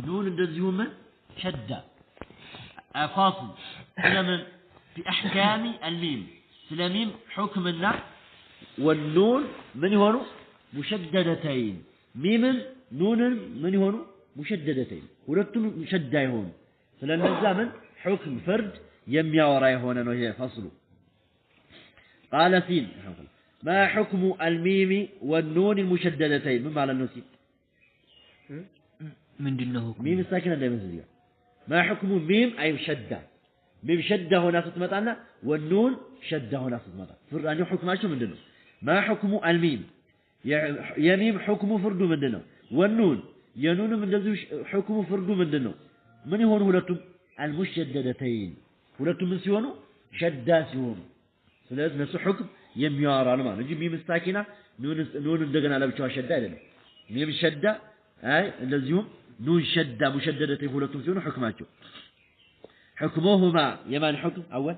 نون እንደዚሁም شدة فاصل لمن في أحكام الميم سلميم حكمنا والنون من يهونوا مشددتين ميم نون من يهونوا مشددتين ولتم مشدة يهون فلنزا من حكم فرد يمياورا يهون انه هي فصل قال سين ما حكم الميم والنون المشددتين من معنى النسيب من دونه ميم الساكنة لا يمزل ما حكم ميم أي شدة ميم شدة هنا ستمتعنا والنون شدة هنا ستمتع فرد حكم أشو من دونه ما حكم الميم يميم حكم فرد من دونه والنون ينون من دونه حكم فرد من دونه من يهون هلتم المشددتين هلتم من سيونه شدة سيونه ስለዚህ ነሱ حكم የሚያወራ ነው ማለት እንጂ ሚም ስታኪና ኑን እንደገና ለብቻው ሸዳ አይደለም ሚም ሸዳ አይ እንደዚሁም ኑን ሸዳ ሙሸደደተ ሁለቱም ሲሆኑ حكماቸው حكمهما የማን حكم اول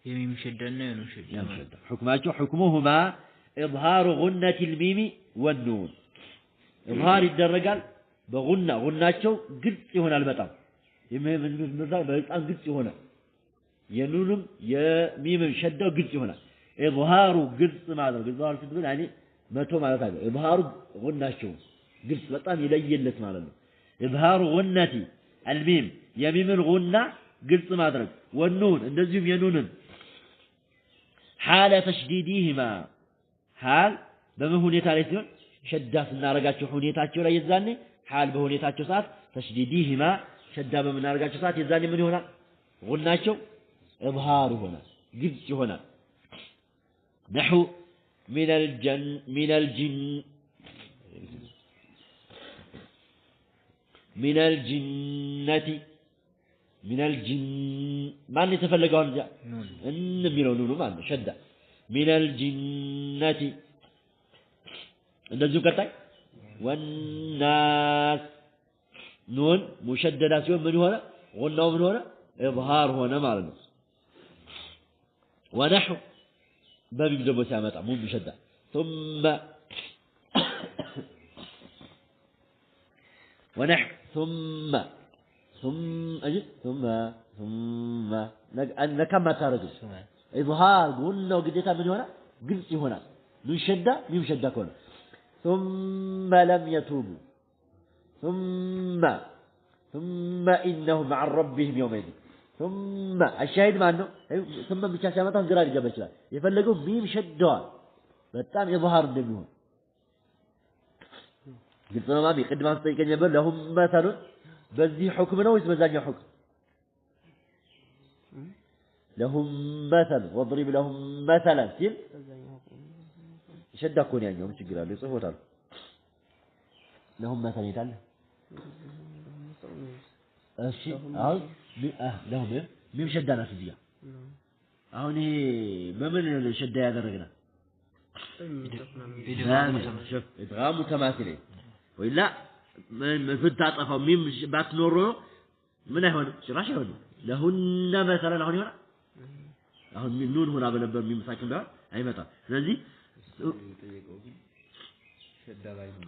የሚም ሸዳና የኑን ሸዳ حكماቸው حكمهما اظهار غنة الميم والنون اظهار ይደረጋል በغنة غناቸው ግልጽ ይሆናል በጣም በጣም ግልጽ ይሆናል የኑንም የሚምም ሸዳው ግልጽ ይሆናል ኢዝሃሩ ግልጽ ማለት ኢዝሃር ሲባል ያኒ መቶ ማለት አይደለም ኢዝሃሩ غناቸው ግልጽ በጣም ይለየለት ማለት ነው ኢዝሃሩ غنቲ الميم የሚምን غنة ግልጽ ማድረግ والنون እንደዚሁም የኑንን حال تشديدهما حال በምን ሁኔታ ላይ ሲሆን ሸዳ ስናረጋቸው ሁኔታቸው ላይ የዛኔ حال በሁኔታቸው ሰዓት تشديدهما ሸዳ በምናረጋቸው ሰዓት የዛኔ ምን ይሆናል غناቸው إظهار هنا جزء هنا نحو من الجن من الجن من الجنة من الجن ما اللي تفلقون جاء إن ميلون ما عنده شدة من الجنة الذي كتاي والناس نون مشددة من هنا غنى من هنا إظهار هنا معلوم ونحو باب يجب سامة مو بشدة ثم ونحو ثم أجل ثم نكمل تارجو إظهار قلنا وقديتها من هنا قلت هنا من شدة من شدة كنا ثم لم يتوبوا ثم إنهم مع ربهم يومئذ ثم الشاهد ما أنه ثم بشاشمتهم قرار جاب الشلال يفلقون ميم شدوان بتام إظهار النبيون قلت له ما بي قد ما استيقن يقول لهم مثل بذي حكمنا واسم زاني حكم لهم مثل واضرب لهم مثلا سيل شدكون يعني يوم تقرأ لي صفوت لهم مثل يتعلم الشيء لهم ميم شدنا في الزيا هوني ما من الشدة هذا الرجل شوف إدغام متماثلين وإلا من فد تعطفه ميم بات نورو من هون شراش هون لهن مثلا هون هنا هون من نون هنا بنبر ميم ساكن ده أي متى لذي شدة غيره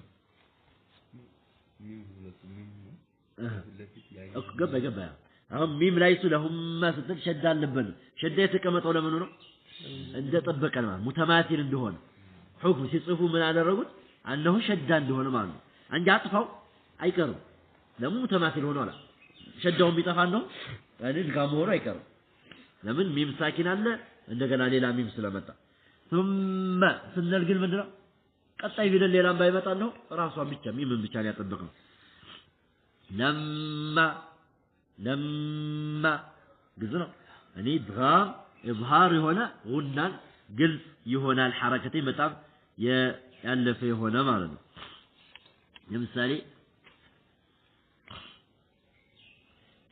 ميم قبل አሁን ሚም ላይ ለሁም ስትል ሸዳ አለበት ሸዳ የተቀመጠው ለምን ነው እንደ ጠበቀን ማለት ሙተማሲል እንደሆነ ሁክም ሲጽፉ ምን አደረጉት አንሁ ሸዳ እንደሆነ ማለት ነው እንጂ አጥፋው አይቀርም ለምን ሙተማሲል ሆኖ አላ ሸዳውን ቢጠፋ ነው አይደል ጋሞሮ አይቀርም ለምን ሚም ሳኪን አለ እንደገና ሌላ ሚም ስለመጣ ثم ስንል ግን ምንድነው ቀጣይ ፊደል ሌላም ባይመጣ ነው ራሷን ብቻ ሚምን ብቻ ነው ያጠበቀው لما قلنا يعني إدغام إظهار هنا غنى قلت يهنا الحركتين متى يألف هنا مالنا مثالي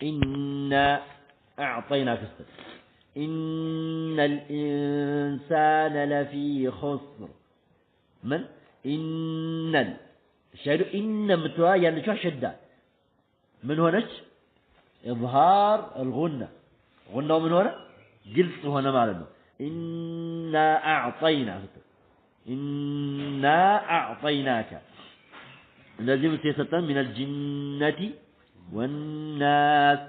إنا أعطيناك السر إن الإنسان لفي خسر من إن الشهد إن متوا يعني شو شدة من هنا إظهار الغنة غنة من هنا قلت هنا معلومة إنا أعطيناك لازم تيستن من الجنة والناس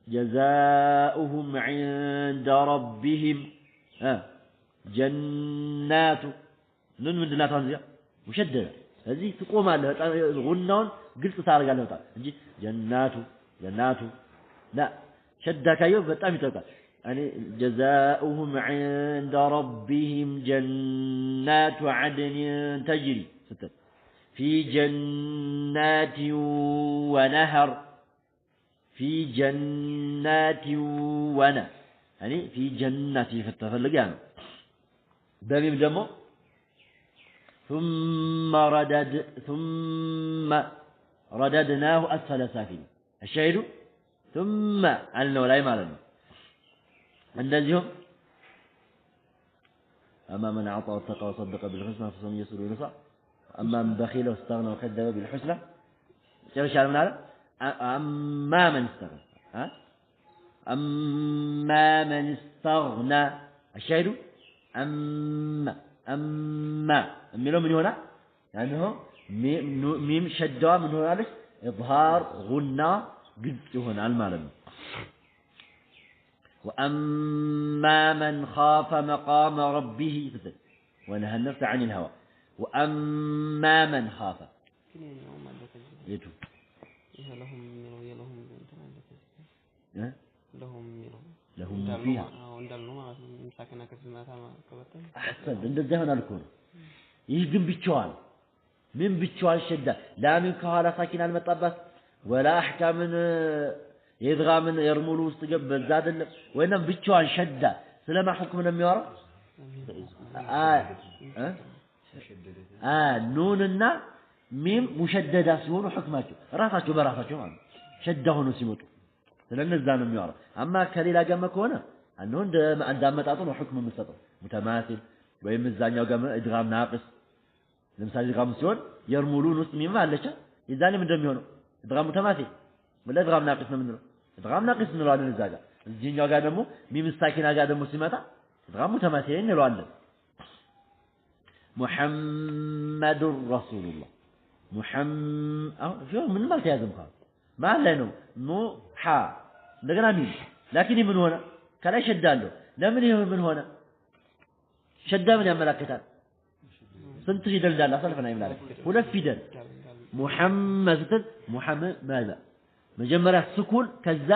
جزاؤهم عند ربهم جنات نون من دلات هذه مشددة هذه تقوم على غنون قلت صار قال له نجي جنات لا شدة كيوب بتأمي تقول يعني جزاؤهم عند ربهم جنات عدن تجري في جنات ونهر في جنات ونهر يعني في جنات في التفلقان دميم دمو ثم رددناه أسفل سافلين الشاهد ثم أنه لا يمالنا الذين أما من أعطى واتقى وصدق بالحسنى فسنيسره يسرا أما من بخيل واستغنى وكذب بالحسنى تعرف شو من هذا أما من استغنى أما من استغنى الشاهد أما ميلو من هنا يعني هو ميم شدة من هنا ليش إظهار غنى قلت هنا المعلم وأما من خاف مقام ربه ونهى النفس عن الهوى وأما من خاف يتو لهم فيها أحسن እንደዚህ ሆናል እኮ ነው ይህ ግን ብቻዋን ምን ብቻዋን ሸዳ ላምን ከኋላ ሳኪን አልመጣባት ወላ አህካምን የድጋምን የርሙሉ ውስጥ ገብ በዛ አይደለም ወይንም ብቻዋን ሸዳ ስለማ ሁክም ነው የሚያወራው ኑንና ሚም ሙሸደዳ ሲሆኑ ሁክማቸው ራሳቸው በራሳቸው ማለት ሸዳ ሆኖ ሲመጡ ስለነዛ ነው የሚያወራው አማ ከሌላ ጋር ከሆነ አንሁ እንዳመጣጡ ነው ሁክም መስጠት ሙተማሲል ወይም እዛኛው ጋር ኢድጋም ናቅስ ለምሳሌ ኢድጋም ሲሆን የርሙሉን ውስጥ ሚም አለቻ የዛኔም እንደሚሆነው ኢድጋም ሙተማሲል ወላ ኢድጋም ናቅስ ነው ምንድነው ኢድጋም ናቅስ እንለዋለን እዛ ጋር እዚህኛው ጋር ደግሞ ሚም ሳኪና ጋር ደግሞ ሲመጣ ኢድጋም ሙተማሲል እንለዋለን ሙሐመዱር ረሱሉላህ شو من ما تيازم خالص ما لانه مو ح እንደገና ሚም لكن من هنا ከላይ ሸዳለሁ ለምን ይሄ ምን ሆነ ሸዳ ምን ያመለክታል ስንት ፊደል እንዳለ አሰልፈና ይምላል ሁለት ፊደል ሙሐመድ ماذا መጀመሪያ ስኩን ከዛ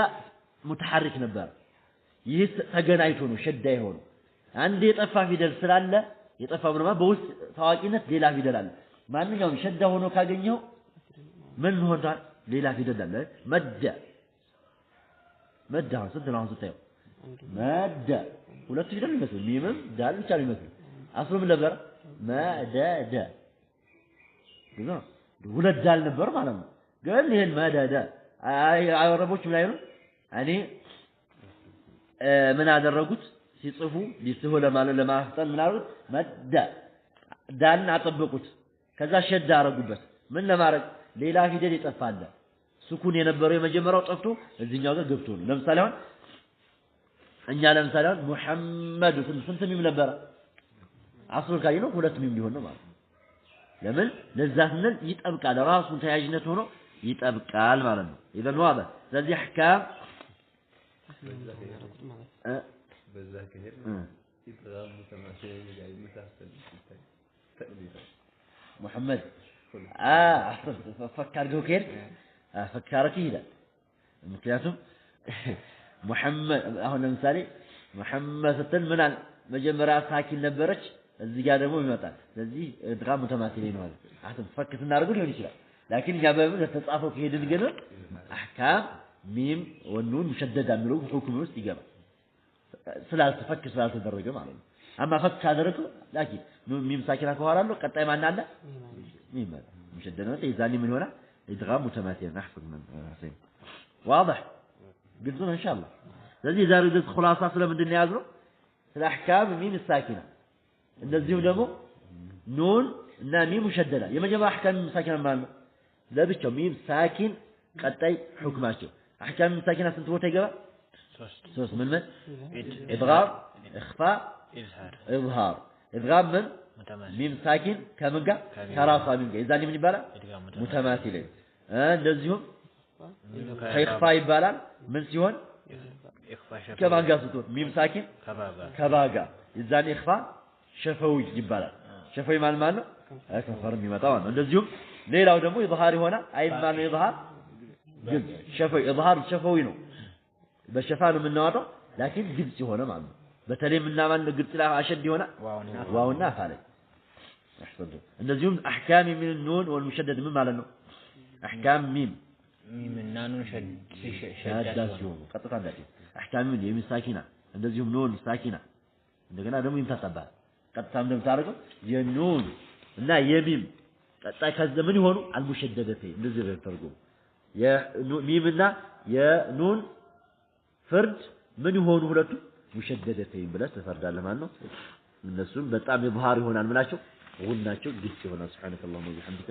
متحرك ነበር ይህ ተገናኝቶ ነው ሸዳ ይሆን አንድ የጠፋ ፊደል ስላለ የጠፋ ብለማ በውስጥ ታዋቂነት ሌላ ፊደል አለ ማንኛውም ሸዳ ሆኖ ካገኘው ምን ሆኗል ሌላ ፊደል አለ መድ ስንት ስታየው መድ ሁለት ፊደል ይመስል ሚምም ዳል ብቻ ይመስል አስሩ ምን ነበር መደደ ግዛ ሁለት ዳል ነበር ማለት ነው ግን ይሄን መደደ አረቦች ምን አይሉ እኔ ምን አደረጉት ሲጽፉ ሊስሁ ለማፍጠን ምን አሉት መደ ዳልን አጠበቁት ከዛ ሸዳ አረጉበት ምን ለማድረግ ሌላ ፊደል ይጠፋል ስኩን የነበረው የመጀመሪያው ጠፍቶ እዚህኛው ጋር ገብቶ ነው ለምሳሌ አሁን እኛ ለምሳሌ አሁን ሙሐመድ ስንት ሚም ነበር አስሩ ካይነው ሁለት ሚም ሊሆን ነው ማለት ለምን ለዛትነን ይጠብቃል ራሱን ተያያዥነት ሆኖ ይጠብቃል ማለት ነው ኢዘን ዋዳ ስለዚህ አህካም በዛ ከሄድ ኢድጋም ሙተማሲል ላይ መታሰል ይታያል محمد فكر جو كير فكرك هنا مكنياتهم محمد هنا مثالي محمد ستن من مجمرا ساكن ነበረች እዚህ ጋር ደግሞ ይመጣል ስለዚህ ادغام متماثلين ማለት አሁን ፈክት እናርገው ሊሆን ይችላል لكن ያ በተጻፈው ከሄድን ግን احكام ሚም ወኑን ሙሸደዳ የሚለው ሁክም ውስጥ ይገባል ስላልተፈክ ስላልተደረገ ማለት ነው اما ፈክ አደረገው لكن ሚም ሳኪና ከኋላለው ቀጣይ ማን አለ ሚም مشدد ነው ይዛኒ ምን ሆነ ادغام متماثل نحفظ من حسين واضح قلتوا ان شاء الله ስለዚህ ዛሬ ደስ خلاصه ስለምንድን ነው ያዝነው ስለ احكام ሚም ሳኪና እንደዚሁ ደግሞ ኑን እና ሚም ሙሸደዳ የመጀመሪያ احكام ሚም ሳኪና ማለት ነው ለብቻው ሚም ሳኪን ቀጣይ ሁክማቸው احكام ሚም ሳኪና ስንት ቦታ ይገባል ሶስት ምን ادغام اخفاء اظهار ادغام من ሚም ሳኪን ከምን ጋር ከራሷ ሚም ጋር የዛኔ ምን ይባላል ሙተማሲል እንደዚሁም ከኢኽፋ ይባላል ምን ሲሆን ከማን ጋር ስትሆን ሚም ሳኪን ከባጋ የዛኔ ኢኽፋ ሸፈዊ ይባላል ሸፈዊ ማለት ነው ከፈር የሚመጣው ነው እንደዚሁም ሌላው ደግሞ ኢዝሃር ይሆናል አይባል ነው ኢዝሃር ግልጽ ሸፈዊ ኢዝሃር ሸፈዊ ነው በሸፋ ነው የምናወጣው ላኪን ግልጽ የሆነ ማለት ነው በተለይ ምናማን ግልጽ ላይ አሸድ ይሆናል ዋውና አፋለ احسنتم እንደዚሁም احكام من النون والمشدد ምን ማለት ነው احكام ሚም ሚምና ኑን ሸዳሲው ቀጥታ እንደዚህ احكام ሚም የሚም ሳኪና እንደዚሁም ኑን ሳኪና እንደገና ደግሞ ይምታጣባል ቀጥታ እንደምታረገው የኑን እና የሚም ቀጣይ ከዛ ምን ይሆኑ አልሙሸደደተ እንደዚህ ተርጉ የሚምና የኑን ፍርድ ምን ይሆኑ ሁለቱ ሙሸደደተይን ብለህ ትፈርዳለህ ማለት ነው እነሱም በጣም ኢዝሃር ይሆናል ምናቸው ሁላቸው ግልጽ ይሆናል ሱብሃንከ አላሁመ ወቢሐምዲከ